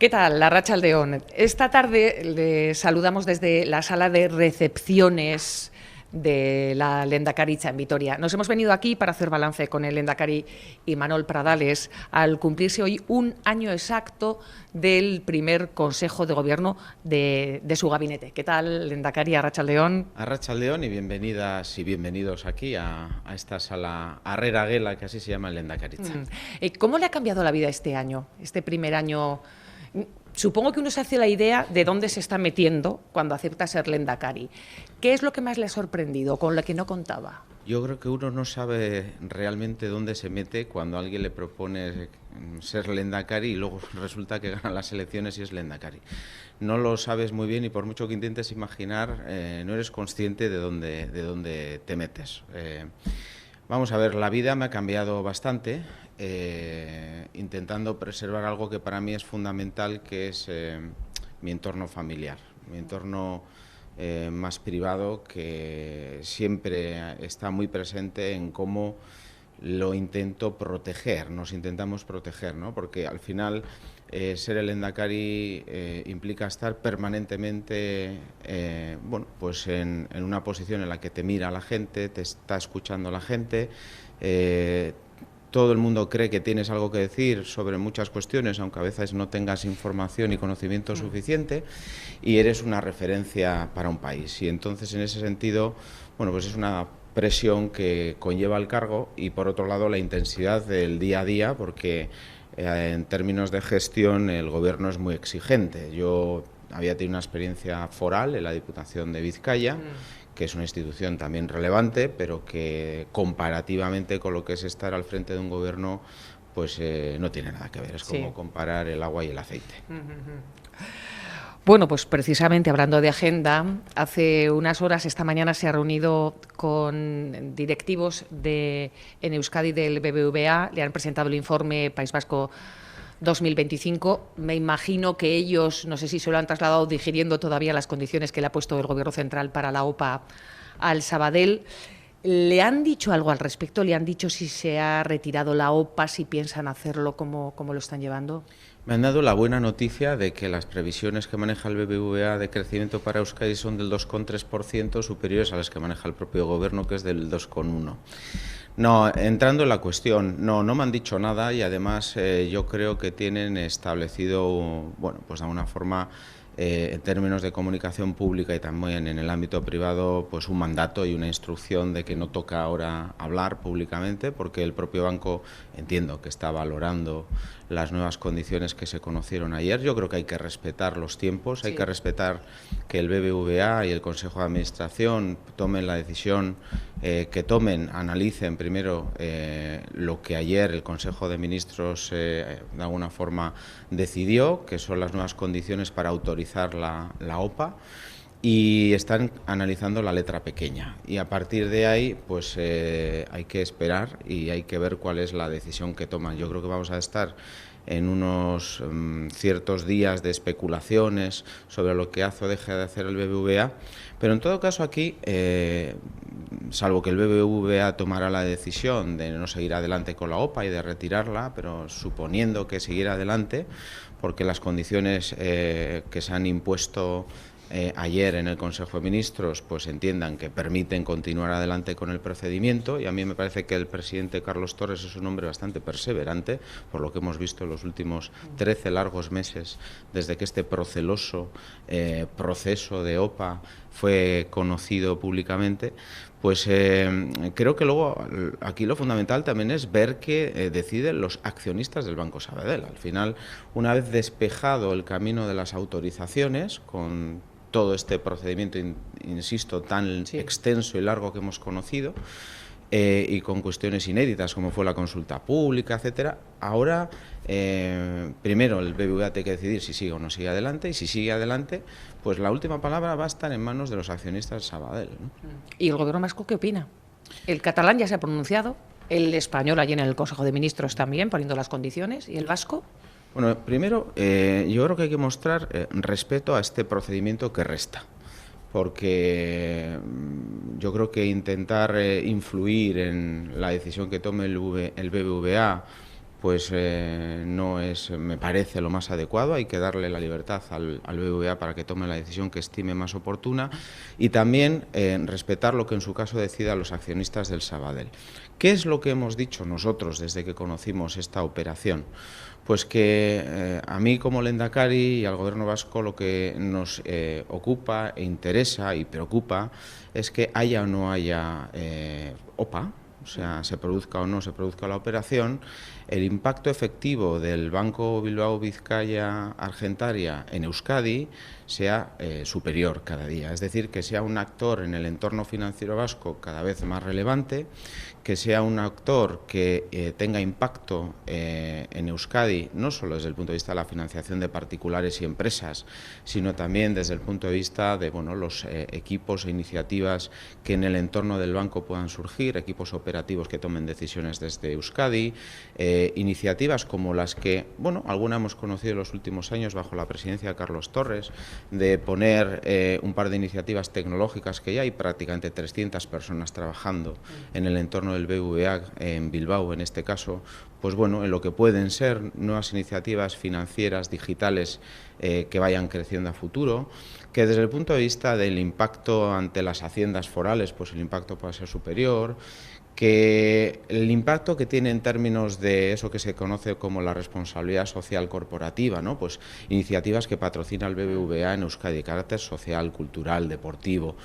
¿Qué tal, Arratsaldeon? Esta tarde le saludamos desde la sala de recepciones de la Lehendakaritza en Vitoria. Nos hemos venido aquí para hacer balance con el Lehendakari Imanol Pradales al cumplirse hoy un año exacto del primer Consejo de Gobierno de su gabinete. ¿Qué tal, Lehendakari? Arratsaldeon. Arratsaldeon y bienvenidas y bienvenidos aquí a esta sala Harrera Gela, que así se llama el Lehendakaritza. ¿Cómo le ha cambiado la vida este año, este primer año? Supongo que uno se hace la idea de dónde se está metiendo cuando acepta ser Lehendakari. ¿Qué es lo que más le ha sorprendido, con lo que no contaba? Yo creo que uno no sabe realmente dónde se mete cuando alguien le propone ser Lehendakari y luego resulta que gana las elecciones y es Lehendakari. No lo sabes muy bien y por mucho que intentes imaginar, no eres consciente de dónde te metes. Vamos a ver, la vida me ha cambiado bastante, intentando preservar algo que para mí es fundamental, que es mi entorno familiar, mi entorno más privado, que siempre está muy presente en cómo lo intento proteger, nos intentamos proteger, ¿no? Porque al final ser el Lehendakari implica estar permanentemente bueno, pues en una posición en la que te mira la gente, te está escuchando la gente, todo el mundo cree que tienes algo que decir sobre muchas cuestiones, aunque a veces no tengas información y conocimiento suficiente, y eres una referencia para un país. Y entonces, en ese sentido, bueno, pues es una presión que conlleva el cargo y, por otro lado, la intensidad del día a día, porque en términos de gestión el gobierno es muy exigente. Yo había tenido una experiencia foral en la Diputación de Vizcaya, que es una institución también relevante, pero que comparativamente con lo que es estar al frente de un gobierno, pues no tiene nada que ver. Es como comparar el agua y el aceite. Bueno, pues precisamente hablando de agenda, hace unas horas, esta mañana, se ha reunido con directivos en Euskadi del BBVA, le han presentado el informe País Vasco 2025. Me imagino que ellos, no sé si se lo han trasladado digiriendo todavía las condiciones que le ha puesto el Gobierno central para la OPA al Sabadell. ¿Le han dicho algo al respecto? ¿Le han dicho si se ha retirado la OPA, si piensan hacerlo, cómo lo están llevando? Me han dado la buena noticia de que las previsiones que maneja el BBVA de crecimiento para Euskadi son del 2,3%, superiores a las que maneja el propio gobierno, que es del 2,1%. No, entrando en la cuestión, no me han dicho nada y además yo creo que tienen establecido, bueno, pues de alguna forma, en términos de comunicación pública y también en el ámbito privado, pues un mandato y una instrucción de que no toca ahora hablar públicamente, porque el propio banco, entiendo que está valorando las nuevas condiciones que se conocieron ayer. Yo creo que hay que respetar los tiempos, hay que respetar que el BBVA y el Consejo de Administración tomen la decisión que tomen, analicen primero lo que ayer el Consejo de Ministros de alguna forma decidió, que son las nuevas condiciones para autorizar la OPA, y están analizando la letra pequeña y a partir de ahí pues hay que esperar y hay que ver cuál es la decisión que toman. Yo creo que vamos a estar en unos ciertos días de especulaciones sobre lo que hace o deja de hacer el BBVA, pero en todo caso aquí, salvo que el BBVA tomara la decisión de no seguir adelante con la OPA y de retirarla, pero suponiendo que siguiera adelante, porque las condiciones que se han impuesto ayer en el Consejo de Ministros pues entiendan que permiten continuar adelante con el procedimiento, y a mí me parece que el presidente Carlos Torres es un hombre bastante perseverante, por lo que hemos visto en los últimos 13 largos meses desde que este proceloso proceso de OPA fue conocido públicamente. Pues creo que luego aquí lo fundamental también es ver qué deciden los accionistas del Banco Sabadell. Al final, una vez despejado el camino de las autorizaciones, con todo este procedimiento, insisto, tan extenso y largo que hemos conocido, y con cuestiones inéditas como fue la consulta pública, etcétera. Ahora, primero el BBVA tiene que decidir si sigue o no sigue adelante, y si sigue adelante, pues la última palabra va a estar en manos de los accionistas de Sabadell, ¿no? ¿Y el Gobierno vasco qué opina? El catalán ya se ha pronunciado, el español allí en el Consejo de Ministros también, poniendo las condiciones, ¿y el vasco? Bueno, primero, yo creo que hay que mostrar respeto a este procedimiento que resta, porque yo creo que intentar influir en la decisión que tome el BBVA pues no es, me parece, lo más adecuado. Hay que darle la libertad al BBVA para que tome la decisión que estime más oportuna y también respetar lo que en su caso decidan los accionistas del Sabadell. ¿Qué es lo que hemos dicho nosotros desde que conocimos esta operación? Pues que a mí como Lehendakari y al Gobierno vasco lo que nos ocupa e interesa y preocupa es que haya o no haya OPA, o sea, se produzca o no se produzca la operación, el impacto efectivo del Banco Bilbao Vizcaya Argentaria en Euskadi sea superior cada día, es decir, que sea un actor en el entorno financiero vasco cada vez más relevante, que sea un actor que tenga impacto en Euskadi, no solo desde el punto de vista de la financiación de particulares y empresas, sino también desde el punto de vista de los equipos e iniciativas que en el entorno del banco puedan surgir, equipos operativos que tomen decisiones desde Euskadi, iniciativas como las que, alguna hemos conocido en los últimos años bajo la presidencia de Carlos Torres, de poner un par de iniciativas tecnológicas que ya hay prácticamente 300 personas trabajando en el entorno del BBVA en Bilbao, en este caso, pues en lo que pueden ser nuevas iniciativas financieras digitales que vayan creciendo a futuro, que desde el punto de vista del impacto ante las haciendas forales, pues el impacto puede ser superior, que el impacto que tiene en términos de eso que se conoce como la responsabilidad social corporativa, ¿no? Pues iniciativas que patrocina el BBVA en Euskadi, de carácter social, cultural, deportivo,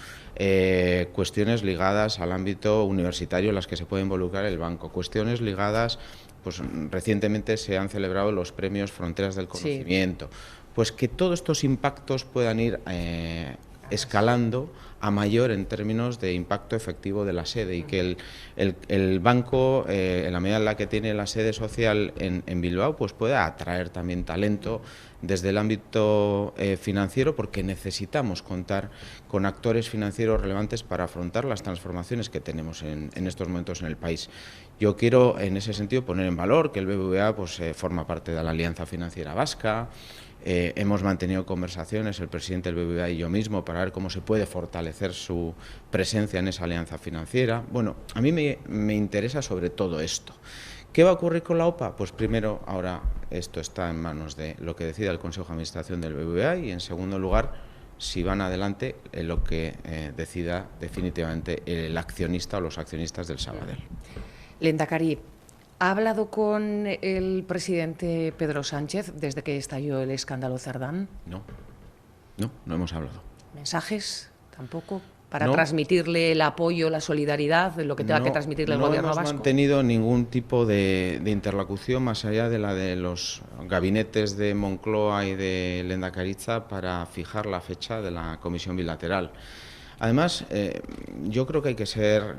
cuestiones ligadas al ámbito universitario en las que se puede involucrar el banco, cuestiones ligadas, pues recientemente se han celebrado los premios Fronteras del Conocimiento, sí. Pues que todos estos impactos puedan ir escalando a mayor en términos de impacto efectivo de la sede y que el banco, en la medida en la que tiene la sede social en Bilbao, pues pueda atraer también talento desde el ámbito financiero, porque necesitamos contar con actores financieros relevantes para afrontar las transformaciones que tenemos en estos momentos en el país. Yo quiero, en ese sentido, poner en valor que el BBVA forma parte de la Alianza Financiera Vasca. Hemos mantenido conversaciones, el presidente del BBVA y yo mismo, para ver cómo se puede fortalecer su presencia en esa alianza financiera. A mí me interesa sobre todo esto. ¿Qué va a ocurrir con la OPA? Pues primero, ahora esto está en manos de lo que decida el Consejo de Administración del BBVA y, en segundo lugar, si van adelante, lo que decida definitivamente el accionista o los accionistas del Sabadell. Lehendakari, ¿ha hablado con el presidente Pedro Sánchez desde que estalló el escándalo Cerdán? No hemos hablado. ¿Mensajes tampoco? ¿Para transmitirle el apoyo, la solidaridad, lo que tenga que transmitirle el gobierno vasco? No hemos mantenido ningún tipo de interlocución más allá de la de los gabinetes de Moncloa y de Lehendakaritza para fijar la fecha de la comisión bilateral. Además, yo creo que hay que ser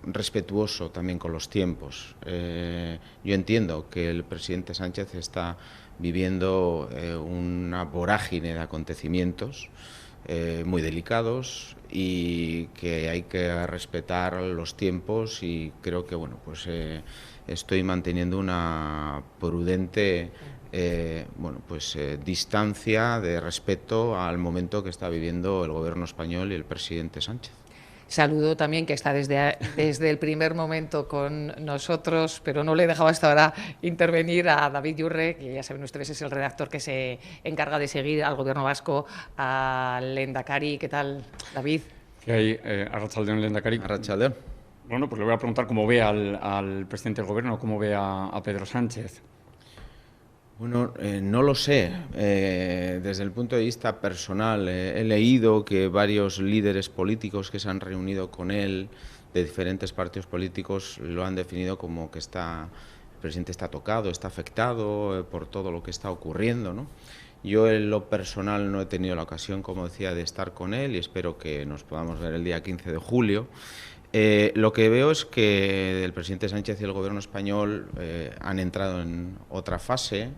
respetuoso también con los tiempos. Yo entiendo que el presidente Sánchez está viviendo una vorágine de acontecimientos muy delicados y que hay que respetar los tiempos, y creo que estoy manteniendo una prudente distancia de respeto al momento que está viviendo el gobierno español y el presidente Sánchez. Saludo también, que está desde el primer momento con nosotros, pero no le he dejado hasta ahora intervenir, a David Yurre, que ya saben ustedes es el redactor que se encarga de seguir al gobierno vasco, al Lehendakari. ¿Qué tal, David? ¿Qué hay? Arratsaldeon, Lehendakari. Arratsaldeon. Bueno, pues le voy a preguntar cómo ve al presidente del gobierno, cómo ve a Pedro Sánchez. No lo sé. Desde el punto de vista personal, he leído que varios líderes políticos que se han reunido con él, de diferentes partidos políticos, lo han definido como que el presidente está tocado, está afectado por todo lo que está ocurriendo, ¿no? Yo en lo personal no he tenido la ocasión, como decía, de estar con él, y espero que nos podamos ver el día 15 de julio. Lo que veo es que el presidente Sánchez y el gobierno español han entrado en otra fase,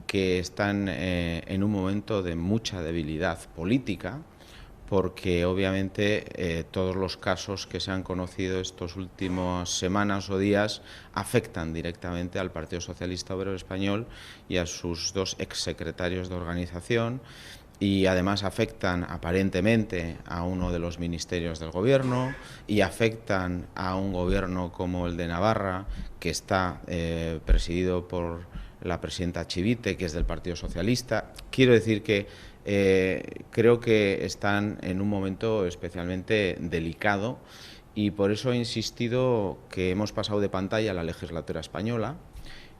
que están en un momento de mucha debilidad política, porque obviamente todos los casos que se han conocido estas últimas semanas o días afectan directamente al Partido Socialista Obrero Español y a sus dos exsecretarios de organización. y además afectan aparentemente a uno de los ministerios del gobierno y afectan a un gobierno como el de Navarra, que está presidido por la presidenta Chivite, que es del Partido Socialista. Quiero decir que creo que están en un momento especialmente delicado y por eso he insistido que hemos pasado de pantalla a la legislatura española.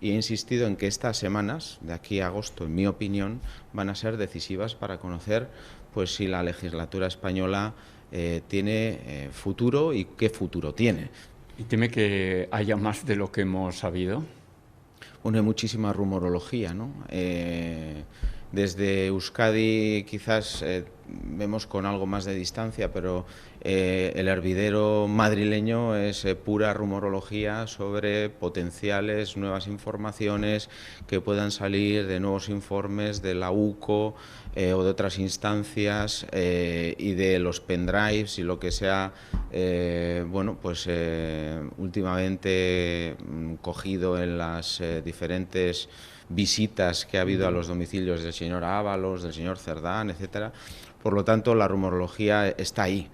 Y he insistido en que estas semanas, de aquí a agosto, en mi opinión, van a ser decisivas para conocer pues, si la legislatura española tiene futuro y qué futuro tiene. ¿Y teme que haya más de lo que hemos sabido? Bueno, hay muchísima rumorología, ¿no? Desde Euskadi quizás vemos con algo más de distancia, pero el hervidero madrileño es pura rumorología sobre potenciales nuevas informaciones que puedan salir de nuevos informes de la UCO o de otras instancias y de los pendrives y lo que sea, bueno, pues últimamente cogido en las diferentes visitas que ha habido a los domicilios del señor Ábalos, del señor Cerdán, etcétera. Por lo tanto, la rumorología está ahí.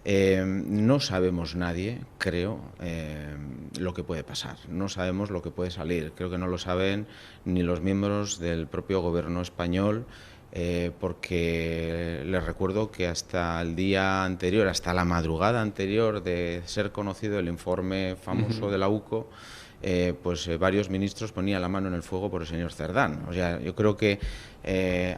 No sabemos nadie, creo, lo que puede pasar. No sabemos lo que puede salir. Creo que no lo saben ni los miembros del propio gobierno español, porque les recuerdo que hasta el día anterior, hasta la madrugada anterior de ser conocido el informe famoso de la UCO, pues varios ministros ponían la mano en el fuego por el señor Cerdán. O sea, yo creo que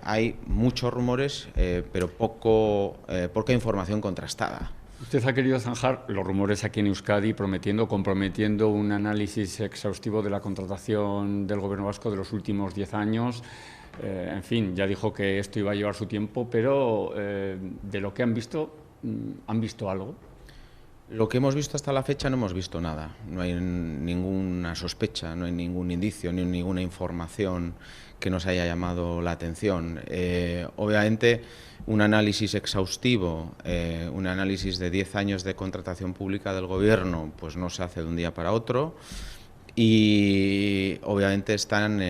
hay muchos rumores, pero poca información contrastada. Usted ha querido zanjar los rumores aquí en Euskadi comprometiendo un análisis exhaustivo de la contratación del Gobierno vasco de los últimos 10 años. En fin, ya dijo que esto iba a llevar su tiempo, pero de lo que ¿han visto algo? Lo que hemos visto hasta la fecha no hemos visto nada. No hay ninguna sospecha, no hay ningún indicio, ni ninguna información que nos haya llamado la atención. Obviamente, un análisis exhaustivo, un análisis de 10 años de contratación pública del Gobierno, pues no se hace de un día para otro. Y obviamente están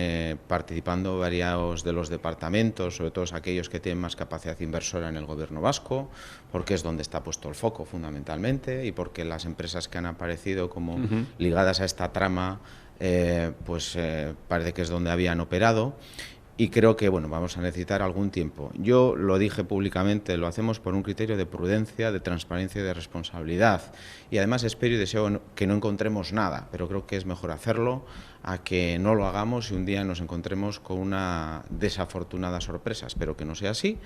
participando varios de los departamentos, sobre todo aquellos que tienen más capacidad inversora en el gobierno vasco, porque es donde está puesto el foco fundamentalmente y porque las empresas que han aparecido como ligadas a esta trama, pues parece que es donde habían operado. Y creo que bueno, vamos a necesitar algún tiempo. Yo lo dije públicamente, lo hacemos por un criterio de prudencia, de transparencia y de responsabilidad. Y además espero y deseo que no encontremos nada, pero creo que es mejor hacerlo a que no lo hagamos y un día nos encontremos con una desafortunada sorpresa. Espero que no sea así,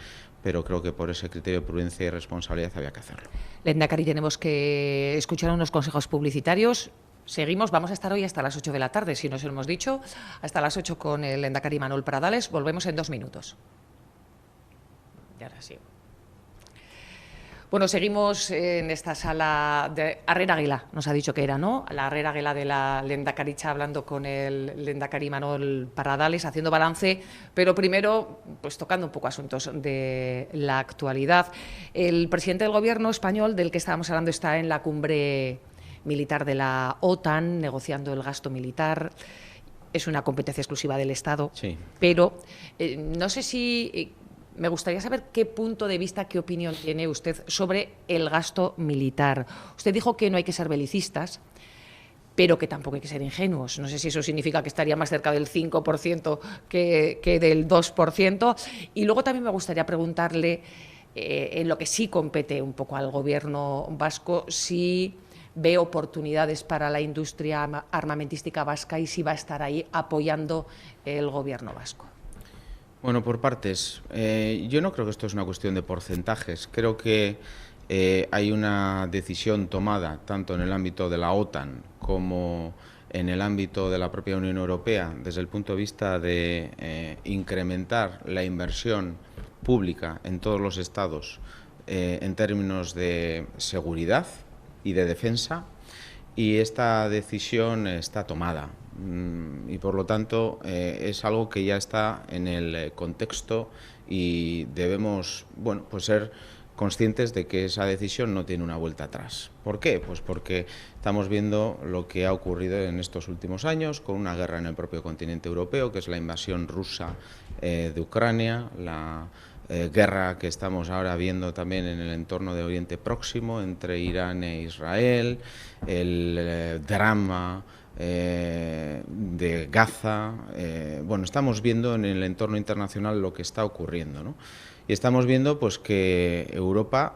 pero creo que por ese criterio de prudencia y responsabilidad había que hacerlo. Lehendakari, tenemos que escuchar unos consejos publicitarios. Seguimos, vamos a estar hoy hasta las 8 de la tarde, si nos hemos dicho, hasta las 8 con el Lehendakari Manuel Pradales. Volvemos en 2 minutos. Y ahora sí. Bueno, seguimos en esta sala de Arrera Aguilar, nos ha dicho que era, ¿no? La Arrera Aguilar de la Lehendakaritza, hablando con el Lehendakari Manuel Pradales, haciendo balance, pero primero, pues tocando un poco asuntos de la actualidad. El presidente del Gobierno español, del que estábamos hablando, está en la cumbre militar de la OTAN, negociando el gasto militar. Es una competencia exclusiva del Estado, sí. Pero no sé si... me gustaría saber qué punto de vista, qué opinión tiene usted sobre el gasto militar. Usted dijo que no hay que ser belicistas, pero que tampoco hay que ser ingenuos. No sé si eso significa que estaría más cerca del 5% que del 2%. Y luego también me gustaría preguntarle, en lo que sí compete un poco al Gobierno vasco, si ve oportunidades para la industria armamentística vasca y si va a estar ahí apoyando el Gobierno vasco. Bueno, por partes. Yo no creo que esto es una cuestión de porcentajes. Creo que hay una decisión tomada tanto en el ámbito de la OTAN como en el ámbito de la propia Unión Europea desde el punto de vista de incrementar la inversión pública en todos los estados en términos de seguridad y de defensa, y esta decisión está tomada y por lo tanto es algo que ya está en el contexto y debemos, bueno, pues ser conscientes de que esa decisión no tiene una vuelta atrás. ¿Por qué? Pues porque estamos viendo lo que ha ocurrido en estos últimos años con una guerra en el propio continente europeo, que es la invasión rusa de Ucrania, la guerra que estamos ahora viendo también en el entorno de Oriente Próximo entre Irán e Israel, el drama de Gaza. Bueno, estamos viendo en el entorno internacional lo que está ocurriendo, ¿no? Y estamos viendo pues que Europa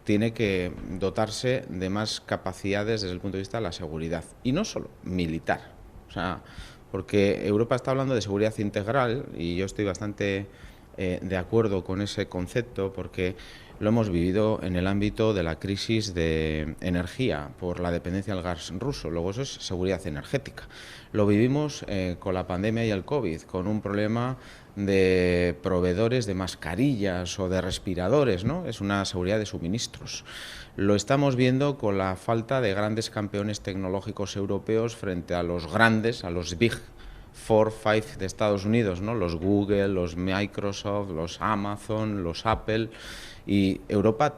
tiene que dotarse de más capacidades desde el punto de vista de la seguridad, y no solo militar, o sea, porque Europa está hablando de seguridad integral, y yo estoy bastante de acuerdo con ese concepto, porque lo hemos vivido en el ámbito de la crisis de energía por la dependencia del gas ruso. Luego eso es seguridad energética. Lo vivimos con la pandemia y el COVID, con un problema de proveedores de mascarillas o de respiradores, ¿no? Es una seguridad de suministros. Lo estamos viendo con la falta de grandes campeones tecnológicos europeos frente a los grandes, a los Big 4, 5 de Estados Unidos, ¿no? Los Google, los Microsoft, los Amazon, los Apple. Y Europa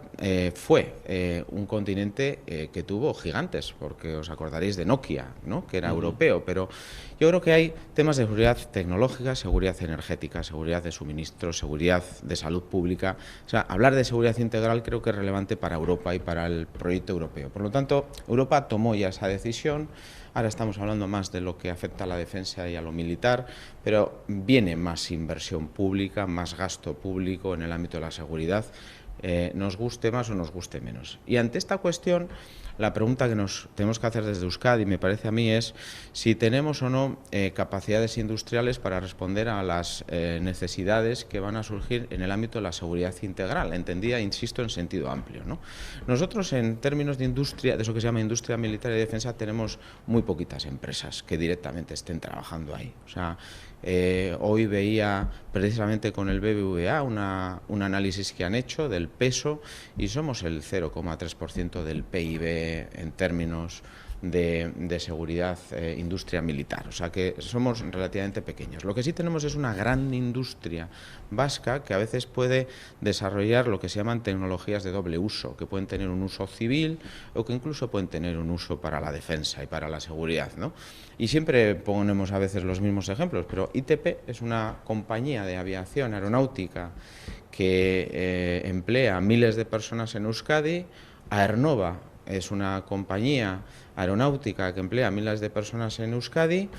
fue un continente que tuvo gigantes, porque os acordaréis de Nokia, ¿no? Que era europeo, pero yo creo que hay temas de seguridad tecnológica, seguridad energética, seguridad de suministros, seguridad de salud pública. O sea, hablar de seguridad integral creo que es relevante para Europa y para el proyecto europeo. Por lo tanto, Europa tomó ya esa decisión. Ahora estamos hablando más de lo que afecta a la defensa y a lo militar, pero viene más inversión pública, más gasto público en el ámbito de la seguridad, nos guste más o nos guste menos. Y ante esta cuestión, la pregunta que nos tenemos que hacer desde Euskadi, me parece a mí, es si tenemos o no capacidades industriales para responder a las necesidades que van a surgir en el ámbito de la seguridad integral, entendida, insisto, en sentido amplio, ¿no? Nosotros, en términos de industria, de eso que se llama industria militar y defensa, tenemos muy poquitas empresas que directamente estén trabajando ahí. O sea, hoy veía precisamente con el BBVA un análisis que han hecho del peso, y somos el 0,3% del PIB en términos de seguridad, industria militar, o sea que somos relativamente pequeños. Lo que sí tenemos es una gran industria vasca que a veces puede desarrollar lo que se llaman tecnologías de doble uso, que pueden tener un uso civil o que incluso pueden tener un uso para la defensa y para la seguridad, ¿no? Y siempre ponemos a veces los mismos ejemplos, pero ITP es una compañía de aviación aeronáutica que emplea miles de personas en Euskadi. Aernova es una compañía aeronáutica que emplea miles de personas en Euskadi,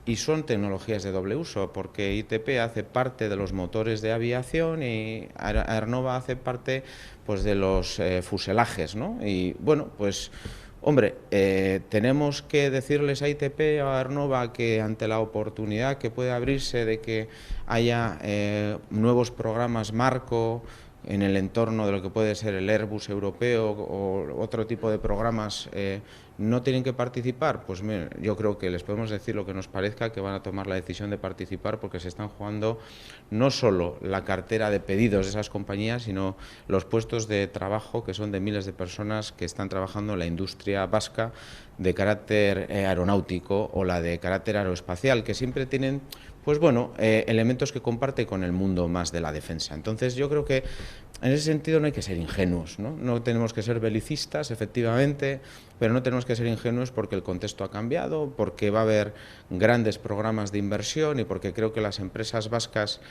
y son tecnologías de doble uso, porque ITP hace parte de los motores de aviación y Aernova hace parte pues de los fuselajes, ¿no? Y bueno, pues hombre, tenemos que decirles a ITP o a Aernova que ante la oportunidad que puede abrirse de que haya nuevos programas marco en el entorno de lo que puede ser el Airbus europeo o otro tipo de programas, no tienen que participar. Pues yo creo que les podemos decir lo que nos parezca, que van a tomar la decisión de participar, porque se están jugando no solo la cartera de pedidos de esas compañías, sino los puestos de trabajo que son de miles de personas que están trabajando en la industria vasca de carácter aeronáutico o la de carácter aeroespacial, que siempre tienen pues bueno, elementos que comparte con el mundo más de la defensa. Entonces yo creo que en ese sentido no hay que ser ingenuos, ¿no? No tenemos que ser belicistas, efectivamente, pero no tenemos que ser ingenuos porque el contexto ha cambiado, porque va a haber grandes programas de inversión y porque creo que las empresas vascas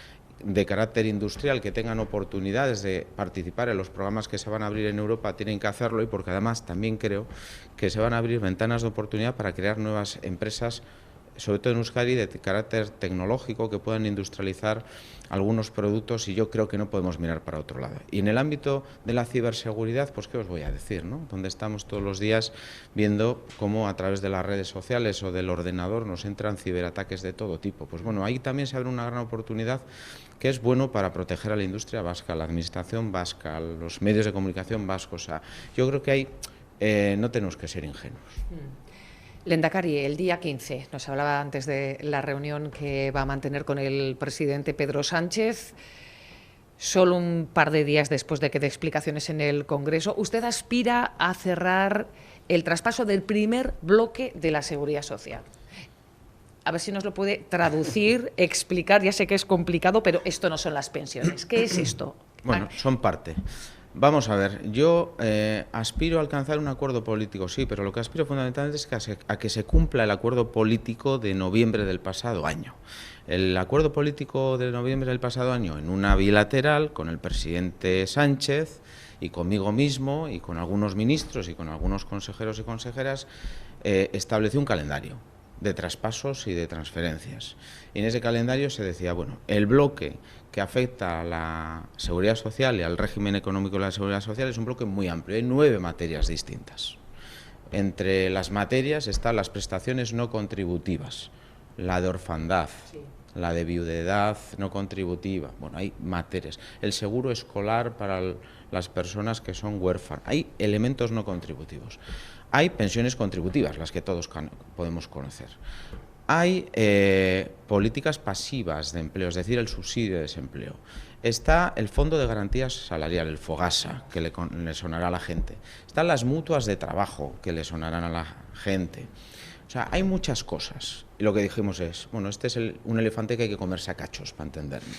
de carácter industrial que tengan oportunidades de participar en los programas que se van a abrir en Europa tienen que hacerlo, y porque además también creo que se van a abrir ventanas de oportunidad para crear nuevas empresas, sobre todo en Euskadi, de carácter tecnológico, que puedan industrializar algunos productos, y yo creo que no podemos mirar para otro lado. Y en el ámbito de la ciberseguridad, pues qué os voy a decir, ¿no? Donde estamos todos los días viendo cómo a través de las redes sociales o del ordenador nos entran ciberataques de todo tipo. Pues bueno, ahí también se abre una gran oportunidad que es bueno para proteger a la industria vasca, a la administración vasca, a los medios de comunicación vascos. O sea, yo creo que ahí no tenemos que ser ingenuos. Lehendakari, el día 15, nos hablaba antes de la reunión que va a mantener con el presidente Pedro Sánchez, solo un par de días después de que dé explicaciones en el Congreso. Usted aspira a cerrar el traspaso del primer bloque de la Seguridad Social. A ver si nos lo puede traducir, explicar. Ya sé que es complicado, pero esto no son las pensiones. ¿Qué es esto? Bueno, son parte. Vamos a ver, yo aspiro a alcanzar un acuerdo político, sí, pero lo que aspiro fundamentalmente es a que se cumpla el acuerdo político de noviembre del pasado año. El acuerdo político de noviembre del pasado año, en una bilateral con el presidente Sánchez y conmigo mismo y con algunos ministros y con algunos consejeros y consejeras, estableció un calendario de traspasos y de transferencias. Y en ese calendario se decía, bueno, el bloque que afecta a la seguridad social y al régimen económico de la seguridad social es un bloque muy amplio, hay 9 materias distintas. Entre las materias están las prestaciones no contributivas, la de orfandad, sí, la de viudedad no contributiva, bueno, hay materias, el seguro escolar para las personas que son huérfanas, hay elementos no contributivos. Hay pensiones contributivas, las que todos podemos conocer. Hay políticas pasivas de empleo, es decir, el subsidio de desempleo. Está el Fondo de Garantía Salarial, el FOGASA, que le sonará a la gente. Están las mutuas de trabajo, que le sonarán a la gente. O sea, hay muchas cosas. Y lo que dijimos es, bueno, este es un elefante que hay que comerse a cachos, para entendernos.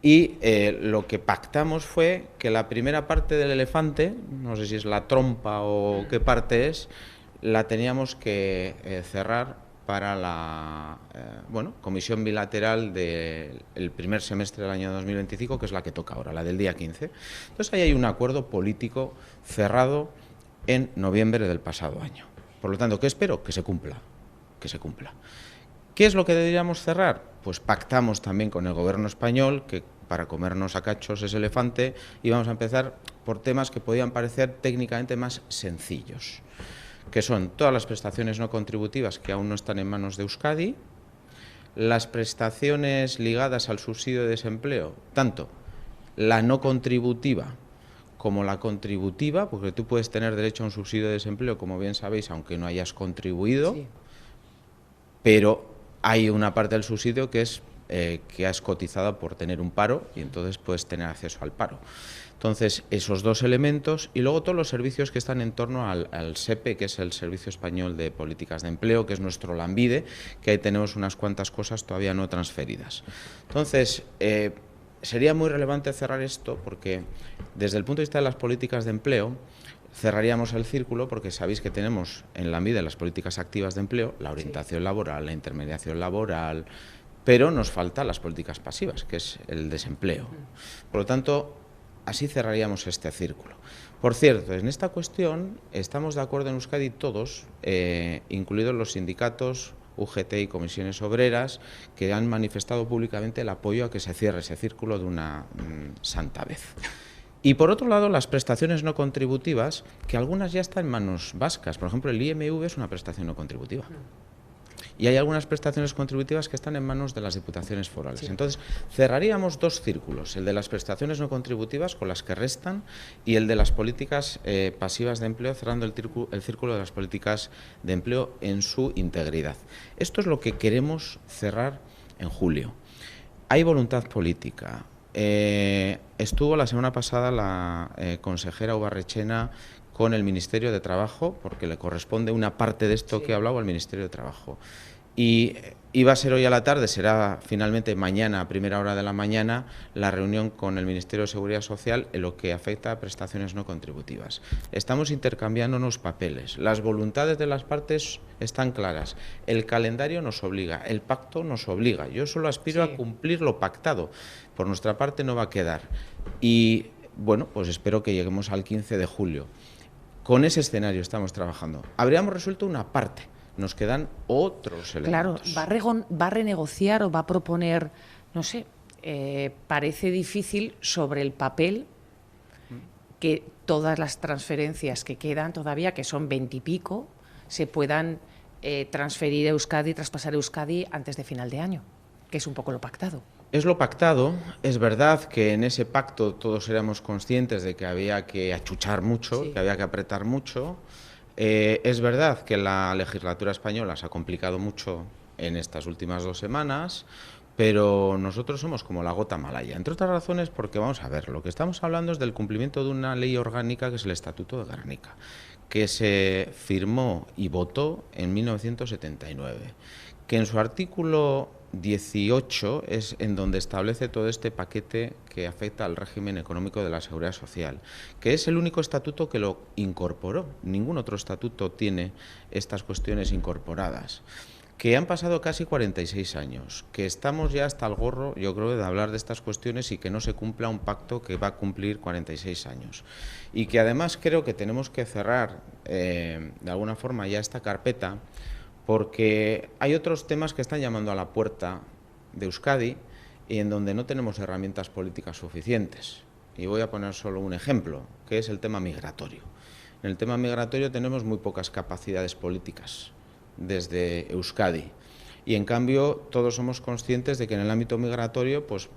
Y lo que pactamos fue que la primera parte del elefante, no sé si es la trompa o qué parte es, la teníamos que cerrar para la comisión bilateral del primer semestre del año 2025, que es la que toca ahora, la del día 15. Entonces ahí hay un acuerdo político cerrado en noviembre del pasado año. Por lo tanto, ¿qué espero? Que se cumpla, que se cumpla. ¿Qué es lo que deberíamos cerrar? Pues pactamos también con el gobierno español que para comernos a cachos ese elefante íbamos a empezar por temas que podían parecer técnicamente más sencillos, que son todas las prestaciones no contributivas que aún no están en manos de Euskadi, las prestaciones ligadas al subsidio de desempleo, tanto la no contributiva como la contributiva, porque tú puedes tener derecho a un subsidio de desempleo, como bien sabéis, aunque no hayas contribuido, sí, pero hay una parte del subsidio que es que has cotizado por tener un paro y entonces puedes tener acceso al paro. Entonces, esos dos elementos y luego todos los servicios que están en torno al SEPE, que es el Servicio Español de Políticas de Empleo, que es nuestro Lanbide, que ahí tenemos unas cuantas cosas todavía no transferidas. Entonces, sería muy relevante cerrar esto porque desde el punto de vista de las políticas de empleo, cerraríamos el círculo porque sabéis que tenemos en Lanbide las políticas activas de empleo, la orientación laboral, la intermediación laboral, pero nos faltan las políticas pasivas, que es el desempleo. Por lo tanto, así cerraríamos este círculo. Por cierto, en esta cuestión estamos de acuerdo en Euskadi todos, incluidos los sindicatos, UGT y comisiones obreras, que han manifestado públicamente el apoyo a que se cierre ese círculo de una santa vez. Y por otro lado, las prestaciones no contributivas, que algunas ya están en manos vascas. Por ejemplo, el IMV es una prestación no contributiva. Y hay algunas prestaciones contributivas que están en manos de las diputaciones forales. Sí. Entonces, cerraríamos dos círculos, el de las prestaciones no contributivas con las que restan y el de las políticas pasivas de empleo, cerrando el círculo de las políticas de empleo en su integridad. Esto es lo que queremos cerrar en julio. Hay voluntad política. Estuvo la semana pasada la consejera Ubarretxena con el Ministerio de Trabajo, porque le corresponde una parte de esto que he hablado al Ministerio de Trabajo. Y iba a ser hoy a la tarde, será finalmente mañana, a primera hora de la mañana, la reunión con el Ministerio de Seguridad Social en lo que afecta a prestaciones no contributivas. Estamos intercambiándonos papeles, las voluntades de las partes están claras, el calendario nos obliga, el pacto nos obliga. Yo solo aspiro a cumplir lo pactado, por nuestra parte no va a quedar. Y bueno, pues espero que lleguemos al 15 de julio. Con ese escenario estamos trabajando. Habríamos resuelto una parte, nos quedan otros elementos. Claro, ¿va a renegociar o va a proponer, no sé, parece difícil sobre el papel que todas las transferencias que quedan todavía, que son 20 y pico, se puedan transferir a Euskadi, traspasar a Euskadi antes de final de año, que es un poco lo pactado? Es lo pactado, es verdad que en ese pacto todos éramos conscientes de que había que achuchar mucho, que había que apretar mucho. Es verdad que la legislatura española se ha complicado mucho en estas últimas 2 semanas, pero nosotros somos como la gota malaya, entre otras razones porque, vamos a ver, lo que estamos hablando es del cumplimiento de una ley orgánica que es el Estatuto de Gernika, que se firmó y votó en 1979, que en su artículo 18 es en donde establece todo este paquete que afecta al régimen económico de la Seguridad Social, que es el único estatuto que lo incorporó. Ningún otro estatuto tiene estas cuestiones incorporadas. que han pasado casi 46 años, que estamos ya hasta el gorro, yo creo, de hablar de estas cuestiones y que no se cumpla un pacto que va a cumplir 46 años. Y que además creo que tenemos que cerrar, de alguna forma, ya esta carpeta, porque hay otros temas que están llamando a la puerta de Euskadi y en donde no tenemos herramientas políticas suficientes. Y voy a poner solo un ejemplo, que es el tema migratorio. En el tema migratorio tenemos muy pocas capacidades políticas desde Euskadi y en cambio todos somos conscientes de que en el ámbito migratorio pues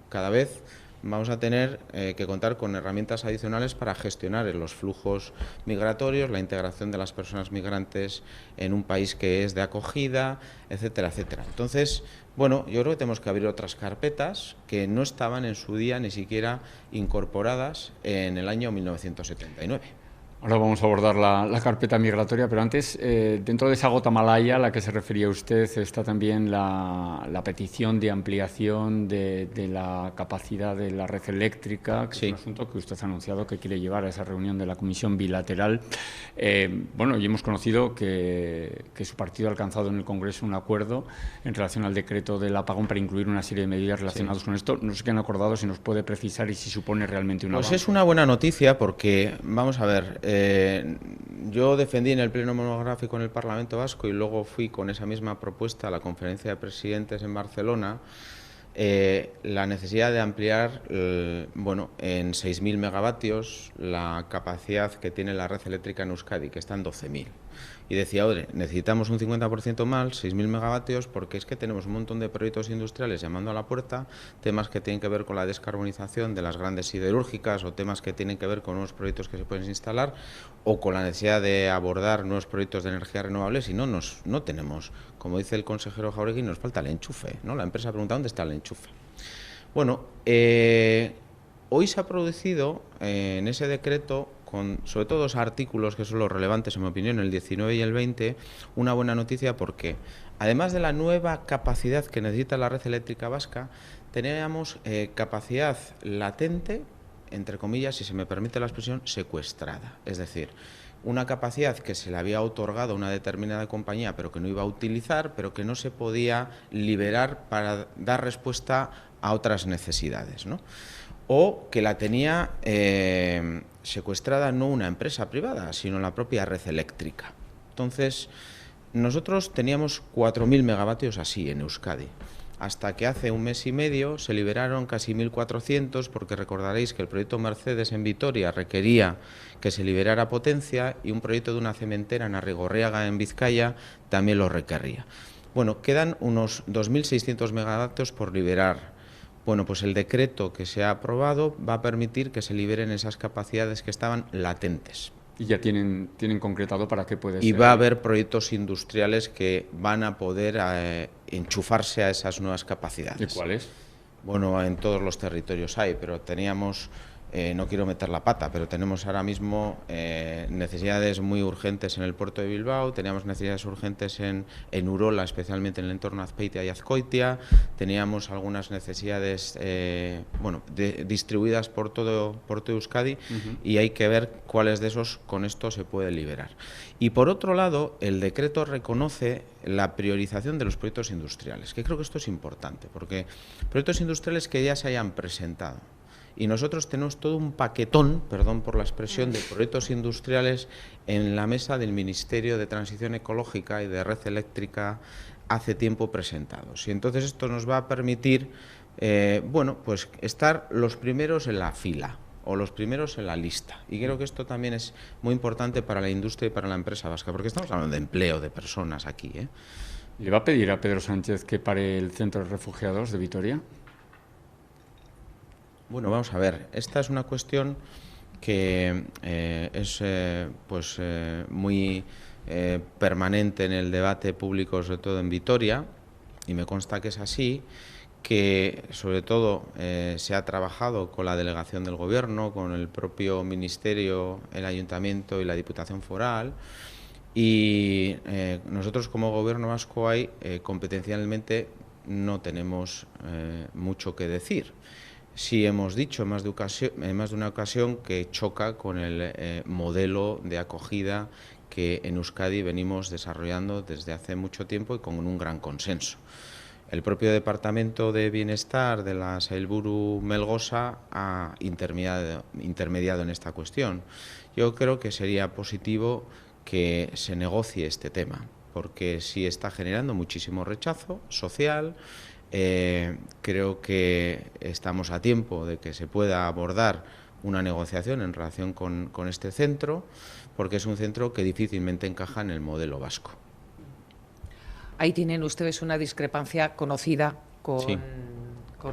cada vez vamos a tener que contar con herramientas adicionales para gestionar los flujos migratorios, la integración de las personas migrantes en un país que es de acogida, etcétera, etcétera. Entonces, bueno, yo creo que tenemos que abrir otras carpetas que no estaban en su día ni siquiera incorporadas en el año 1979. Ahora vamos a abordar la carpeta migratoria, pero antes, dentro de esa gota malaya a la que se refería usted, está también la petición de ampliación de la capacidad de la red eléctrica, que sí. Es un asunto que usted ha anunciado que quiere llevar a esa reunión de la Comisión Bilateral. Bueno, y hemos conocido que su partido ha alcanzado en el Congreso un acuerdo en relación al decreto del apagón para incluir una serie de medidas relacionadas con esto. No sé qué han acordado, si nos puede precisar y si supone realmente un avance. Pues es una buena noticia porque, vamos a ver, yo defendí en el pleno monográfico en el Parlamento Vasco y luego fui con esa misma propuesta a la conferencia de presidentes en Barcelona la necesidad de ampliar bueno, en 6.000 megavatios la capacidad que tiene la red eléctrica en Euskadi, que está en 12.000. Y decía, oye, necesitamos un 50% más, 6.000 megavatios, porque es que tenemos un montón de proyectos industriales llamando a la puerta, temas que tienen que ver con la descarbonización de las grandes siderúrgicas o temas que tienen que ver con nuevos proyectos que se pueden instalar o con la necesidad de abordar nuevos proyectos de energías renovables y no tenemos, como dice el consejero Jáuregui, nos falta el enchufe, ¿no? La empresa pregunta dónde está el enchufe. Bueno, hoy se ha producido en ese decreto, con sobre todo dos artículos que son los relevantes en mi opinión, el 19 y el 20, una buena noticia porque además de la nueva capacidad que necesita la red eléctrica vasca, teníamos capacidad latente, entre comillas, si se me permite la expresión, secuestrada. Es decir, una capacidad que se le había otorgado a una determinada compañía pero que no iba a utilizar, pero que no se podía liberar para dar respuesta a otras necesidades, ¿no? O que la tenía secuestrada no una empresa privada, sino la propia red eléctrica. Entonces, nosotros teníamos 4.000 megavatios así en Euskadi, hasta que hace un mes y medio se liberaron casi 1.400, porque recordaréis que el proyecto Mercedes en Vitoria requería que se liberara potencia y un proyecto de una cementera en Arrigorriaga, en Vizcaya, también lo requería. Bueno, quedan unos 2.600 megavatios por liberar. Bueno, pues el decreto que se ha aprobado va a permitir que se liberen esas capacidades que estaban latentes. Y ya tienen concretado para qué puede ser. Y va a haber proyectos industriales que van a poder enchufarse a esas nuevas capacidades. ¿Y cuáles? Bueno, en todos los territorios hay, pero teníamos, no quiero meter la pata, pero tenemos ahora mismo necesidades muy urgentes en el puerto de Bilbao, teníamos necesidades urgentes en Urola, especialmente en el entorno de Azpeitia y Azkoitia, teníamos algunas necesidades bueno, distribuidas por todo Euskadi y hay que ver cuáles de esos con esto se puede liberar. Y por otro lado, el decreto reconoce la priorización de los proyectos industriales, que creo que esto es importante, porque proyectos industriales que ya se hayan presentado. Y nosotros tenemos todo un paquetón, perdón por la expresión, de proyectos industriales en la mesa del Ministerio de Transición Ecológica y de Red Eléctrica hace tiempo presentados. Y entonces esto nos va a permitir, bueno, pues estar los primeros en la fila o los primeros en la lista. Y creo que esto también es muy importante para la industria y para la empresa vasca, porque estamos hablando de empleo, de personas aquí, ¿eh? ¿Le va a pedir a Pedro Sánchez que pare el centro de refugiados de Vitoria? Bueno, vamos a ver, esta es una cuestión que es pues muy permanente en el debate público, sobre todo en Vitoria, y me consta que es así, que sobre todo se ha trabajado con la delegación del Gobierno, con el propio Ministerio, el Ayuntamiento y la Diputación Foral, y nosotros como Gobierno vasco competencialmente no tenemos mucho que decir. Sí hemos dicho en más de una ocasión que choca con el modelo de acogida que en Euskadi venimos desarrollando desde hace mucho tiempo y con un gran consenso. El propio Departamento de Bienestar de la Sailburu Melgosa ha intermediado en esta cuestión. Yo creo que sería positivo que se negocie este tema, porque sí está generando muchísimo rechazo social. Creo que estamos a tiempo de que se pueda abordar una negociación en relación con este centro, porque es un centro que difícilmente encaja en el modelo vasco. Ahí tienen ustedes una discrepancia conocida con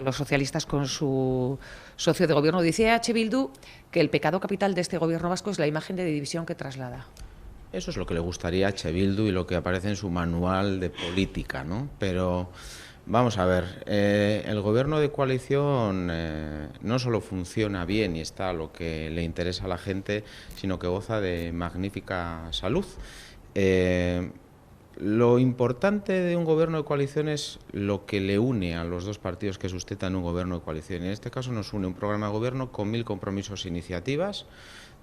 los socialistas, con su socio de gobierno. Dice H. Bildu que el pecado capital de este gobierno vasco es la imagen de división que traslada. Eso es lo que le gustaría a H. Bildu y lo que aparece en su manual de política, ¿no? Pero vamos a ver, el gobierno de coalición no solo funciona bien y está a lo que le interesa a la gente, sino que goza de magnífica salud. Lo importante de un gobierno de coalición es lo que le une a los dos partidos que sustentan un gobierno de coalición. En este caso nos une un programa de gobierno con 1000 compromisos e iniciativas,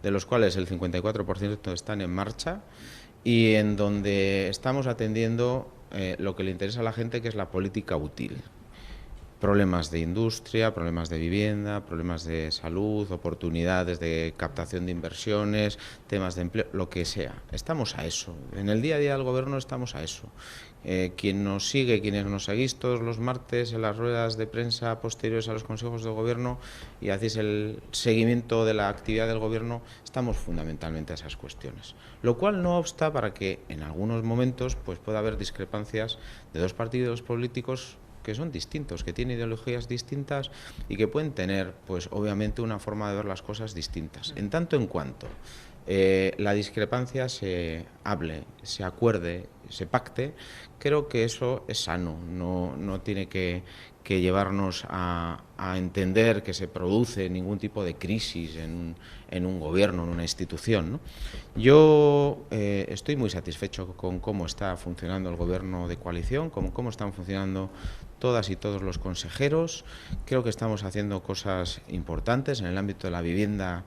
de los cuales el 54% están en marcha y en donde estamos atendiendo lo que le interesa a la gente, que es la política útil. Problemas de industria, problemas de vivienda, problemas de salud, oportunidades de captación de inversiones, temas de empleo, lo que sea. Estamos a eso. En el día a día del gobierno estamos a eso. Quien nos sigue, quienes nos seguís todos los martes en las ruedas de prensa posteriores a los consejos de gobierno y hacéis el seguimiento de la actividad del gobierno, estamos fundamentalmente a esas cuestiones. Lo cual no obsta para que en algunos momentos pues pueda haber discrepancias de dos partidos políticos que son distintos, que tienen ideologías distintas y que pueden tener, pues obviamente, una forma de ver las cosas distintas. En tanto en cuanto la discrepancia se hable, se acuerde, se pacte, creo que eso es sano, no tiene que llevarnos a entender que se produce ningún tipo de crisis en un gobierno, en una institución, ¿no? Yo estoy muy satisfecho con cómo está funcionando el gobierno de coalición, con cómo están funcionando todas y todos los consejeros. Creo que estamos haciendo cosas importantes en el ámbito de la vivienda.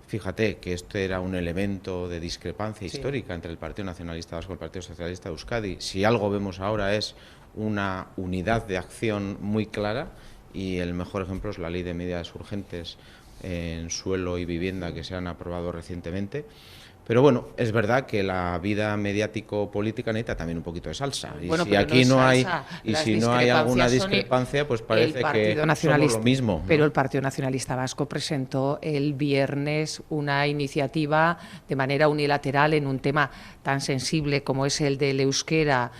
Fíjate que esto era un elemento de discrepancia histórica entre el Partido Nacionalista Vasco y el Partido Socialista de Euskadi. Si algo vemos ahora es una unidad de acción muy clara y el mejor ejemplo es la Ley de Medidas Urgentes en suelo y vivienda que se han aprobado recientemente. Pero bueno, es verdad que la vida mediático-política necesita también un poquito de salsa. Y bueno, si aquí no hay, y si no hay alguna son discrepancia, pues parece que somos lo mismo, ¿no? Pero el Partido Nacionalista Vasco presentó el viernes una iniciativa de manera unilateral en un tema tan sensible como es el del euskera,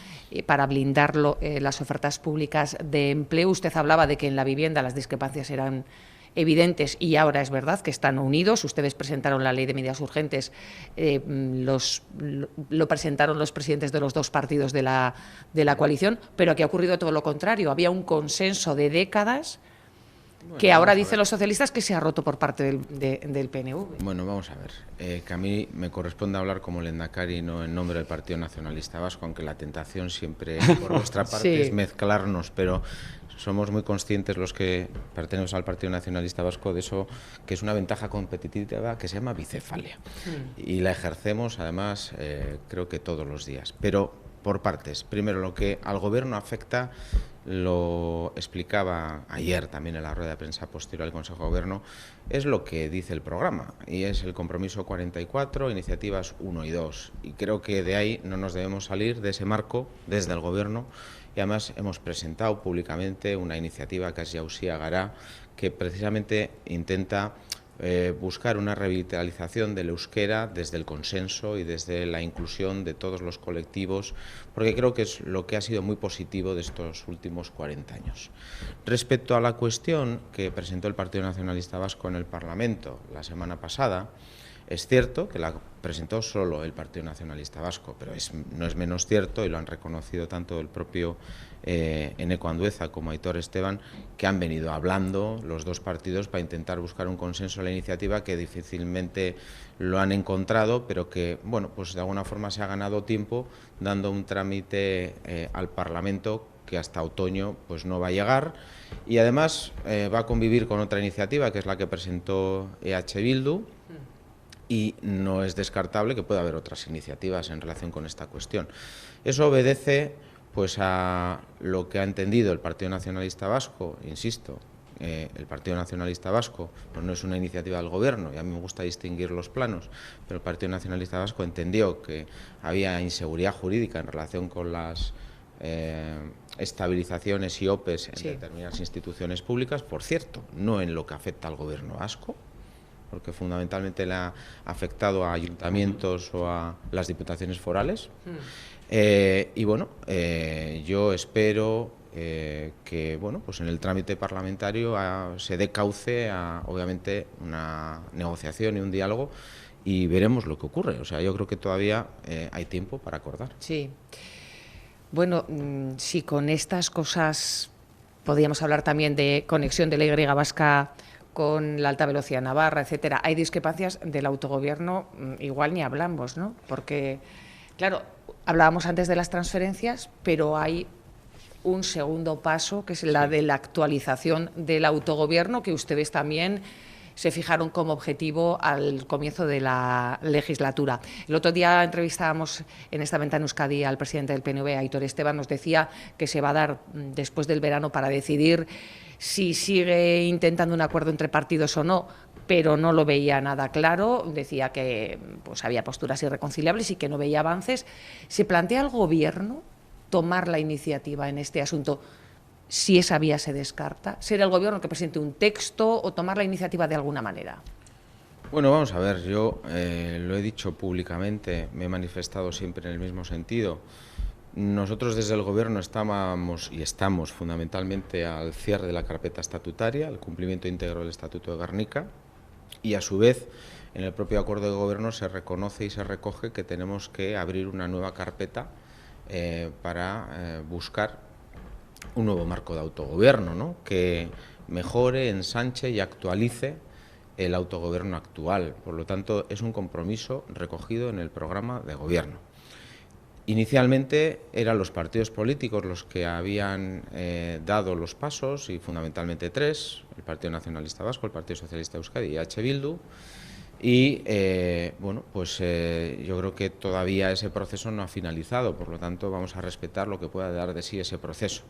para blindarlo, las ofertas públicas de empleo. Usted hablaba de que en la vivienda las discrepancias eran evidentes y ahora es verdad que están unidos. Ustedes presentaron la Ley de Medidas Urgentes, lo presentaron los presidentes de los dos partidos de la coalición, pero aquí ha ocurrido todo lo contrario. Había un consenso de décadas que ahora dicen los socialistas que se ha roto por parte del PNV. Bueno, vamos a ver, que a mí me corresponde hablar como lehendakari, no en nombre del Partido Nacionalista Vasco, aunque la tentación siempre por nuestra parte es mezclarnos, pero somos muy conscientes los que pertenecemos al Partido Nacionalista Vasco de eso, que es una ventaja competitiva que se llama bicefalia. Y la ejercemos, además, creo que todos los días. Pero por partes. Primero, lo que al Gobierno afecta, lo explicaba ayer también en la rueda de prensa posterior al Consejo de Gobierno, es lo que dice el programa, y es el compromiso 44, iniciativas 1 y 2. Y creo que de ahí no nos debemos salir, de ese marco, desde el Gobierno. Y además hemos presentado públicamente una iniciativa que es Jausía Gará, que precisamente intenta buscar una revitalización del euskera desde el consenso y desde la inclusión de todos los colectivos, porque creo que es lo que ha sido muy positivo de estos últimos 40 años. Respecto a la cuestión que presentó el Partido Nacionalista Vasco en el Parlamento la semana pasada, es cierto que la presentó solo el Partido Nacionalista Vasco, pero no es menos cierto, y lo han reconocido tanto el propio Eneko Andueza como Aitor Esteban, que han venido hablando los dos partidos para intentar buscar un consenso en la iniciativa, que difícilmente lo han encontrado, pero que, bueno, pues de alguna forma se ha ganado tiempo dando un trámite al Parlamento que hasta otoño pues no va a llegar, y además va a convivir con otra iniciativa que es la que presentó EH Bildu, y no es descartable que pueda haber otras iniciativas en relación con esta cuestión. Eso obedece pues a lo que ha entendido el Partido Nacionalista Vasco, insisto. El Partido Nacionalista Vasco pues no es una iniciativa del Gobierno, y a mí me gusta distinguir los planos, pero el Partido Nacionalista Vasco entendió que había inseguridad jurídica en relación con las estabilizaciones y OPEs en determinadas instituciones públicas, por cierto, no en lo que afecta al Gobierno vasco, porque fundamentalmente le ha afectado a ayuntamientos o a las diputaciones forales. Y bueno, yo espero que bueno, pues en el trámite parlamentario se dé cauce a, obviamente, una negociación y un diálogo, y veremos lo que ocurre. O sea, yo creo que todavía hay tiempo para acordar. Sí. Bueno, si con estas cosas podríamos hablar también de conexión de la Y vasca con la alta velocidad navarra, etcétera, hay discrepancias del autogobierno, igual ni hablamos, ¿no? Porque, claro, hablábamos antes de las transferencias, pero hay un segundo paso, que es la de la actualización del autogobierno, que ustedes también se fijaron como objetivo al comienzo de la legislatura. El otro día entrevistábamos en esta ventana Euskadi al presidente del PNV, Aitor Esteban, nos decía que se va a dar después del verano para decidir si sigue intentando un acuerdo entre partidos o no, pero no lo veía nada claro, decía que pues, había posturas irreconciliables y que no veía avances. ¿Se plantea al Gobierno tomar la iniciativa en este asunto? Si esa vía se descarta, ¿será el Gobierno que presente un texto o tomar la iniciativa de alguna manera? Bueno, vamos a ver, yo lo he dicho públicamente, me he manifestado siempre en el mismo sentido. Nosotros desde el Gobierno estábamos y estamos fundamentalmente al cierre de la carpeta estatutaria, al cumplimiento íntegro del Estatuto de Gernika, y a su vez en el propio acuerdo de Gobierno se reconoce y se recoge que tenemos que abrir una nueva carpeta para buscar un nuevo marco de autogobierno, ¿no?, que mejore, ensanche y actualice el autogobierno actual. Por lo tanto, es un compromiso recogido en el programa de Gobierno. Inicialmente eran los partidos políticos los que habían dado los pasos, y fundamentalmente tres: el Partido Nacionalista Vasco, el Partido Socialista de Euskadi y H. Bildu. Y bueno, pues yo creo que todavía ese proceso no ha finalizado, por lo tanto vamos a respetar lo que pueda dar de sí ese proceso.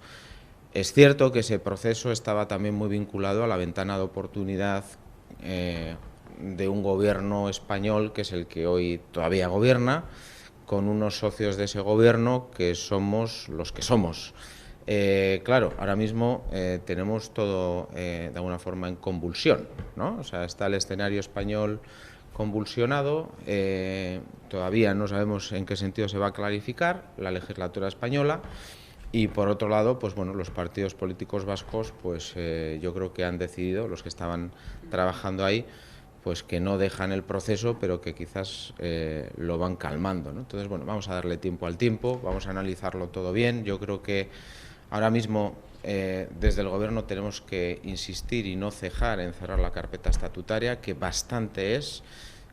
Es cierto que ese proceso estaba también muy vinculado a la ventana de oportunidad de un gobierno español, que es el que hoy todavía gobierna, con unos socios de ese gobierno que somos los que somos. Claro, ahora mismo tenemos todo de alguna forma en convulsión, ¿no? O sea, está el escenario español convulsionado, todavía no sabemos en qué sentido se va a clarificar la legislatura española, y por otro lado, pues bueno, los partidos políticos vascos, pues yo creo que han decidido, los que estaban trabajando ahí, pues que no dejan el proceso, pero que quizás lo van calmando, ¿no? Entonces, bueno, vamos a darle tiempo al tiempo, vamos a analizarlo todo bien. Yo creo que ahora mismo desde el Gobierno tenemos que insistir y no cejar en cerrar la carpeta estatutaria, que bastante es.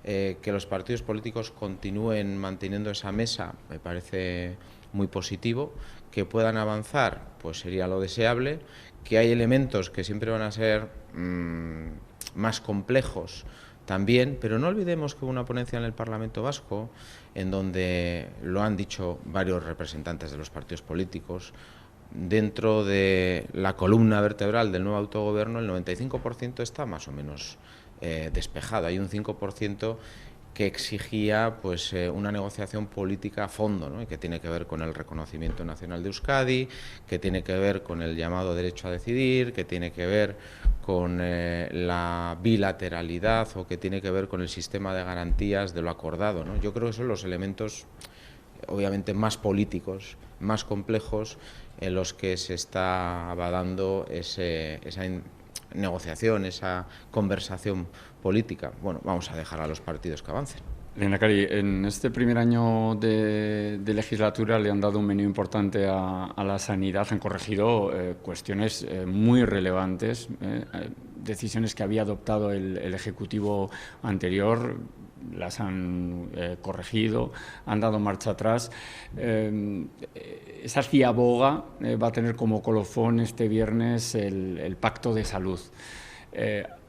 Que los partidos políticos continúen manteniendo esa mesa me parece muy positivo. Que puedan avanzar, pues sería lo deseable. Que hay elementos que siempre van a ser más complejos también, pero no olvidemos que hubo una ponencia en el Parlamento Vasco en donde, lo han dicho varios representantes de los partidos políticos, dentro de la columna vertebral del nuevo autogobierno el 95% está más o menos despejado. Hay un 5% que exigía pues una negociación política a fondo, ¿no?, y que tiene que ver con el reconocimiento nacional de Euskadi, que tiene que ver con el llamado derecho a decidir, que tiene que ver con la bilateralidad, o que tiene que ver con el sistema de garantías de lo acordado, ¿no? Yo creo que son los elementos obviamente más políticos, más complejos, en los que se está dando esa negociación, esa conversación política. Bueno, vamos a dejar a los partidos que avancen. Lehendakari, en este primer año de legislatura le han dado un menú importante a la sanidad, han corregido cuestiones muy relevantes, decisiones que había adoptado el Ejecutivo anterior, las han corregido, han dado marcha atrás. Esa ciaboga va a tener como colofón este viernes el Pacto de Salud.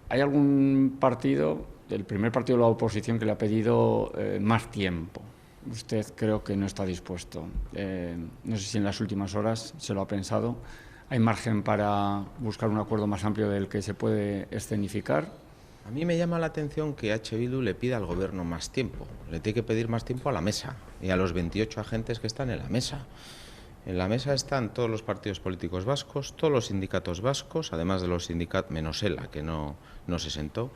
¿Hay algún partido el primer partido de la oposición que le ha pedido más tiempo. Usted creo que no está dispuesto. No sé si en las últimas horas se lo ha pensado. ¿Hay margen para buscar un acuerdo más amplio del que se puede escenificar? A mí me llama la atención que H. Bildu le pida al Gobierno más tiempo. Le tiene que pedir más tiempo a la mesa y a los 28 agentes que están en la mesa. En la mesa están todos los partidos políticos vascos, todos los sindicatos vascos, además de los sindicatos, menos ELA, que no se sentó,